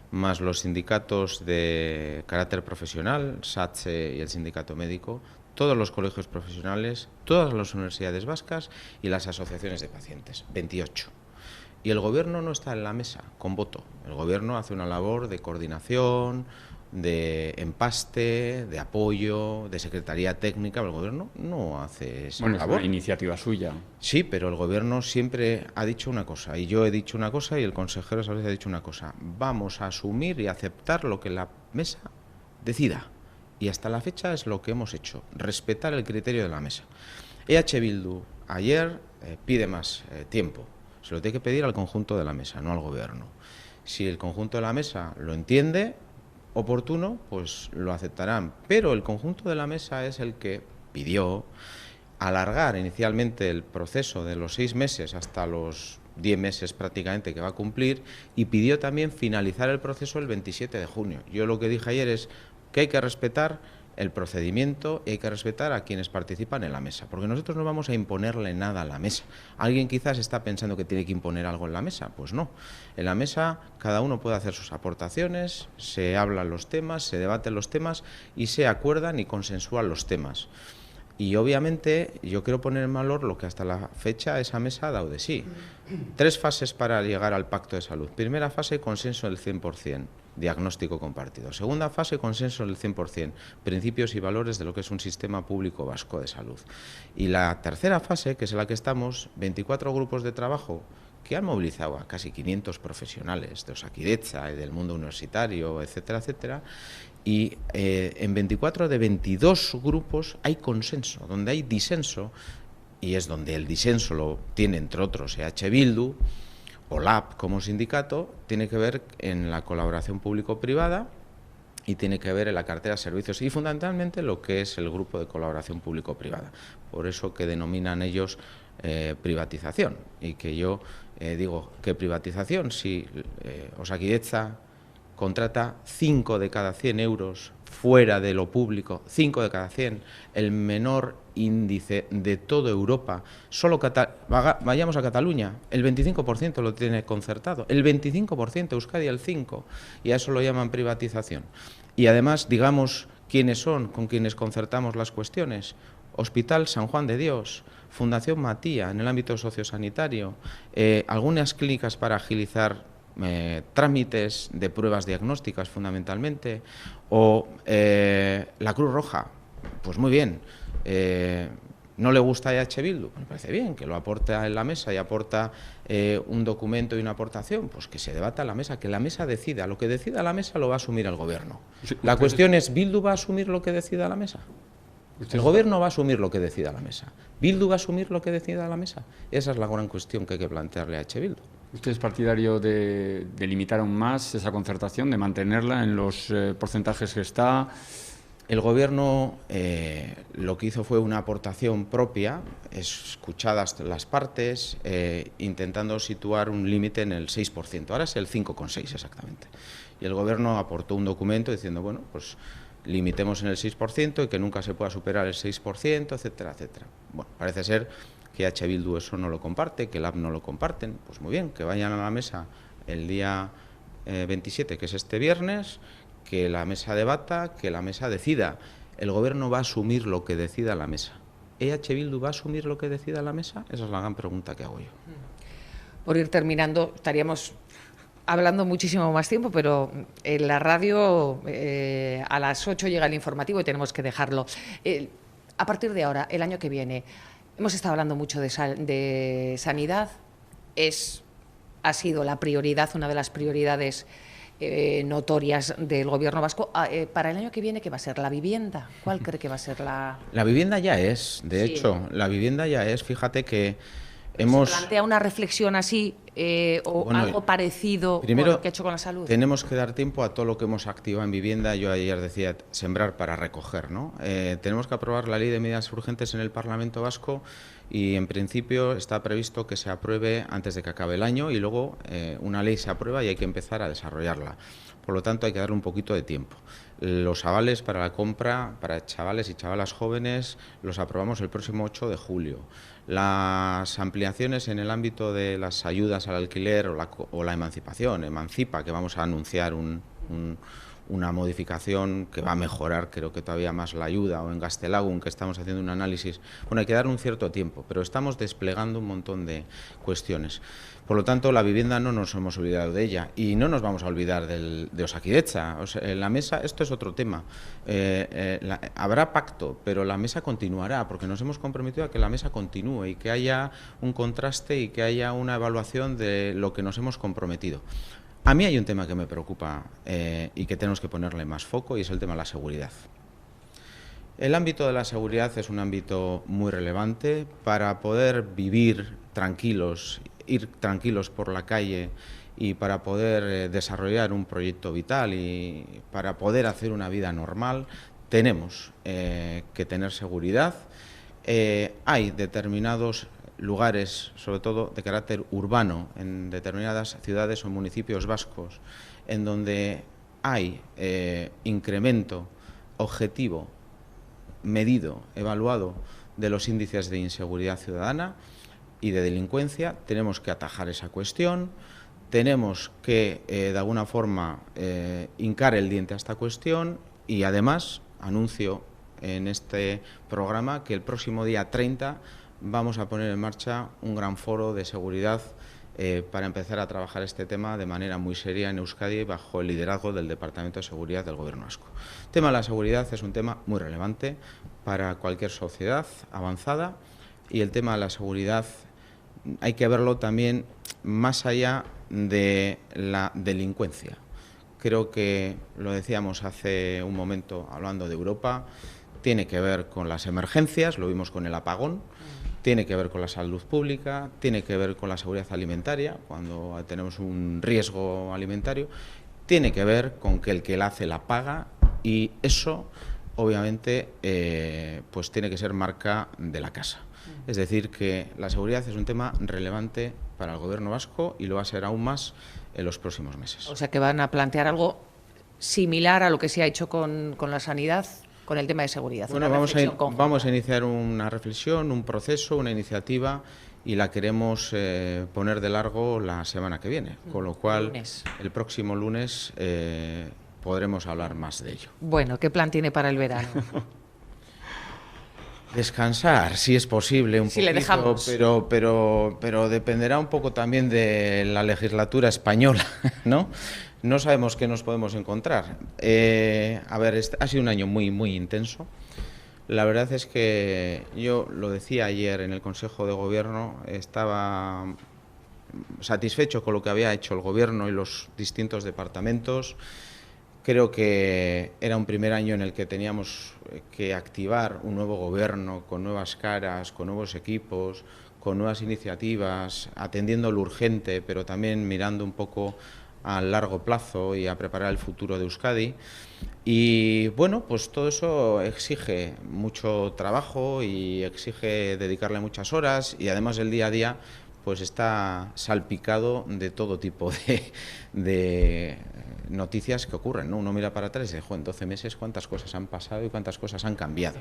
más los sindicatos de carácter profesional, SATSE y el sindicato médico, todos los colegios profesionales, todas las universidades vascas y las asociaciones de pacientes, 28. Y el Gobierno no está en la mesa con voto. El Gobierno hace una labor de coordinación, de empaste, de apoyo, de secretaría técnica. El Gobierno no hace esa labor. Es una iniciativa suya. Sí, pero el Gobierno siempre ha dicho una cosa, y yo he dicho una cosa, y el consejero de Salud ha dicho una cosa. Vamos a asumir y aceptar lo que la mesa decida. Y hasta la fecha es lo que hemos hecho, respetar el criterio de la mesa. EH Bildu ayer pide más tiempo. Se lo tiene que pedir al conjunto de la mesa, no al Gobierno. Si el conjunto de la mesa lo entiende oportuno, pues lo aceptarán. Pero el conjunto de la mesa es el que pidió alargar inicialmente el proceso de los 6 meses hasta los 10 meses prácticamente que va a cumplir, y pidió también finalizar el proceso el 27 de junio. Yo lo que dije ayer es que hay que respetar el procedimiento y hay que respetar a quienes participan en la mesa, porque nosotros no vamos a imponerle nada a la mesa. Alguien quizás está pensando que tiene que imponer algo en la mesa, pues no. En la mesa cada uno puede hacer sus aportaciones, se hablan los temas, se debaten los temas y se acuerdan y consensúan los temas. Y obviamente yo quiero poner en valor lo que hasta la fecha esa mesa ha dado de sí. 3 fases para llegar al Pacto de Salud. Primera fase, consenso del 100%, diagnóstico compartido. Segunda fase, consenso del 100%, principios y valores de lo que es un sistema público vasco de salud. Y la tercera fase, que es en la que estamos, 24 grupos de trabajo que han movilizado a casi 500 profesionales de Osakidetza y del mundo universitario, etcétera, etcétera. Y en 24 de 22 grupos hay consenso. Donde hay disenso, y es donde el disenso lo tiene entre otros EH Bildu o LAB como sindicato, tiene que ver en la colaboración público-privada y tiene que ver en la cartera de servicios y fundamentalmente lo que es el grupo de colaboración público-privada. Por eso que denominan ellos privatización, y que yo digo que privatización si Osakidetza contrata 5 de cada 100 euros fuera de lo público, 5 de cada 100, el menor índice de toda Europa. Solo vayamos a Cataluña, el 25% lo tiene concertado, el 25%, Euskadi el 5%, y a eso lo llaman privatización. Y además, digamos, ¿quiénes son con quienes concertamos las cuestiones? Hospital San Juan de Dios, Fundación Matía en el ámbito sociosanitario, algunas clínicas para agilizar trámites de pruebas diagnósticas fundamentalmente, o la Cruz Roja. Pues muy bien, ¿no le gusta a EH Bildu? Me parece bien que lo aporta en la mesa y aporta un documento y una aportación, pues que se debata en la mesa, que la mesa decida. Lo que decida la mesa lo va a asumir el Gobierno. Sí, la cuestión es, ¿Bildu va a asumir lo que decida la mesa? El Gobierno va a asumir lo que decida la mesa. ¿Bildu va a asumir lo que decida la mesa? Esa es la gran cuestión que hay que plantearle a EH Bildu. ¿Usted es partidario de limitar aún más esa concertación, de mantenerla en los porcentajes que está? El Gobierno lo que hizo fue una aportación propia, escuchadas las partes, intentando situar un límite en el 6%. Ahora es el 5,6 exactamente. Y el Gobierno aportó un documento diciendo, bueno, pues limitemos en el 6% y que nunca se pueda superar el 6%, etcétera, etcétera. Bueno, parece ser que EH Bildu eso no lo comparte, que LAB no lo comparten. Pues muy bien, que vayan a la mesa el día 27, que es este viernes, que la mesa debata, que la mesa decida. El Gobierno va a asumir lo que decida la mesa. ¿EH Bildu va a asumir lo que decida la mesa? Esa es la gran pregunta que hago yo. Por ir terminando, estaríamos hablando muchísimo más tiempo, pero en la radio a las 8 llega el informativo y tenemos que dejarlo. A partir de ahora, el año que viene, hemos estado hablando mucho de sanidad, ha sido la prioridad, una de las prioridades notorias del Gobierno vasco. Para el año que viene, ¿qué va a ser? ¿La vivienda? ¿Cuál cree que va a ser la...? La vivienda ya es, de hecho, la vivienda ya es, fíjate que Se plantea una reflexión así o Bueno, algo parecido primero, con lo que ha hecho con la salud? Tenemos que dar tiempo a todo lo que hemos activado en vivienda. Yo ayer decía sembrar para recoger, ¿no? Tenemos que aprobar la ley de medidas urgentes en el Parlamento Vasco y en principio está previsto que se apruebe antes de que acabe el año y luego una ley se aprueba y hay que empezar a desarrollarla. Por lo tanto, hay que darle un poquito de tiempo. Los avales para la compra para chavales y chavalas jóvenes los aprobamos el próximo 8 de julio. Las ampliaciones en el ámbito de las ayudas al alquiler o la emancipación, Emancipa, que vamos a anunciar una modificación que va a mejorar, creo que todavía más la ayuda, o en Gaztelagun, que estamos haciendo un análisis. Bueno, hay que dar un cierto tiempo, pero estamos desplegando un montón de cuestiones. Por lo tanto, la vivienda no nos hemos olvidado de ella y no nos vamos a olvidar de Osakidetza. O sea, en la mesa, esto es otro tema. Habrá pacto, pero la mesa continuará, porque nos hemos comprometido a que la mesa continúe y que haya un contraste y que haya una evaluación de lo que nos hemos comprometido. A mí hay un tema que me preocupa y que tenemos que ponerle más foco y es el tema de la seguridad. El ámbito de la seguridad es un ámbito muy relevante para poder vivir tranquilos, ir tranquilos por la calle y para poder desarrollar un proyecto vital y para poder hacer una vida normal. Tenemos que tener seguridad. Hay determinados lugares, sobre todo de carácter urbano, en determinadas ciudades o municipios vascos, en donde hay incremento objetivo, medido, evaluado de los índices de inseguridad ciudadana y de delincuencia. Tenemos que atajar esa cuestión, tenemos que, de alguna forma, hincar el diente a esta cuestión y, además, anuncio en este programa que el próximo día 30 vamos a poner en marcha un gran foro de seguridad para empezar a trabajar este tema de manera muy seria en Euskadi bajo el liderazgo del Departamento de Seguridad del Gobierno vasco. El tema de la seguridad es un tema muy relevante para cualquier sociedad avanzada y el tema de la seguridad hay que verlo también más allá de la delincuencia. Creo que, lo decíamos hace un momento hablando de Europa, tiene que ver con las emergencias, lo vimos con el apagón, tiene que ver con la salud pública, tiene que ver con la seguridad alimentaria, cuando tenemos un riesgo alimentario, tiene que ver con que el que la hace la paga y eso, obviamente, pues tiene que ser marca de la casa. Es decir, que la seguridad es un tema relevante para el Gobierno vasco y lo va a ser aún más en los próximos meses. O sea, que van a plantear algo similar a lo que se ha hecho con la sanidad, con el tema de seguridad. Bueno, vamos a iniciar una reflexión, un proceso, una iniciativa y la queremos poner de largo la semana que viene, con lo cual el próximo lunes podremos hablar más de ello. Bueno, ¿qué plan tiene para el verano? Descansar, si es posible, un poquito, le dejamos. pero dependerá un poco también de la legislatura española, ¿no? No sabemos qué nos podemos encontrar. A ver, ha sido un año muy intenso. La verdad es que yo lo decía ayer en el Consejo de Gobierno, estaba satisfecho con lo que había hecho el Gobierno y los distintos departamentos. Creo que era un primer año en el que teníamos que activar un nuevo Gobierno con nuevas caras, con nuevos equipos, con nuevas iniciativas, atendiendo lo urgente, pero también mirando un poco a largo plazo y a preparar el futuro de Euskadi. Y bueno, pues todo eso exige mucho trabajo y exige dedicarle muchas horas y además el día a día pues está salpicado de todo tipo de noticias que ocurren, ¿no? Uno mira para atrás y dice, en 12 meses cuántas cosas han pasado y cuántas cosas han cambiado.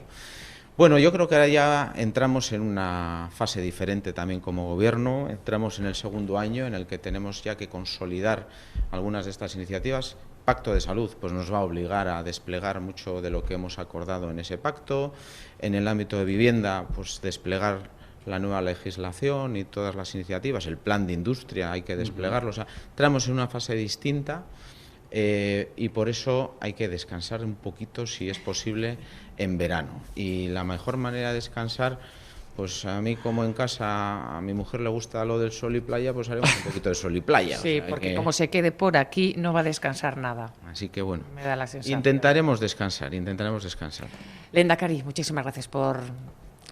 Bueno, yo creo que ahora ya entramos en una fase diferente también como Gobierno, entramos en el segundo año en el que tenemos ya que consolidar algunas de estas iniciativas. Pacto de salud pues nos va a obligar a desplegar mucho de lo que hemos acordado en ese pacto. En el ámbito de vivienda, pues desplegar la nueva legislación y todas las iniciativas. El plan de industria hay que desplegarlo. O sea, entramos en una fase distinta y por eso hay que descansar un poquito, si es posible, en verano. Y la mejor manera de descansar, pues a mí como en casa a mi mujer le gusta lo del sol y playa, pues haremos un poquito de sol y playa. Sí, o sea, porque como se quede por aquí no va a descansar nada. Así que bueno, me da la sensación. Intentaremos descansar. Lehendakari, muchísimas gracias por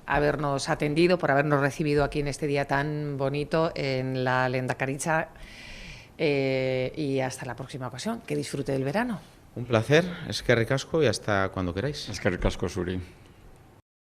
habernos atendido, por habernos recibido aquí en este día tan bonito en la Lehendakaritza, y hasta la próxima ocasión. Que disfrute del verano. Un placer, eskerrik asko y hasta cuando queráis. Eskerrik asko zuri.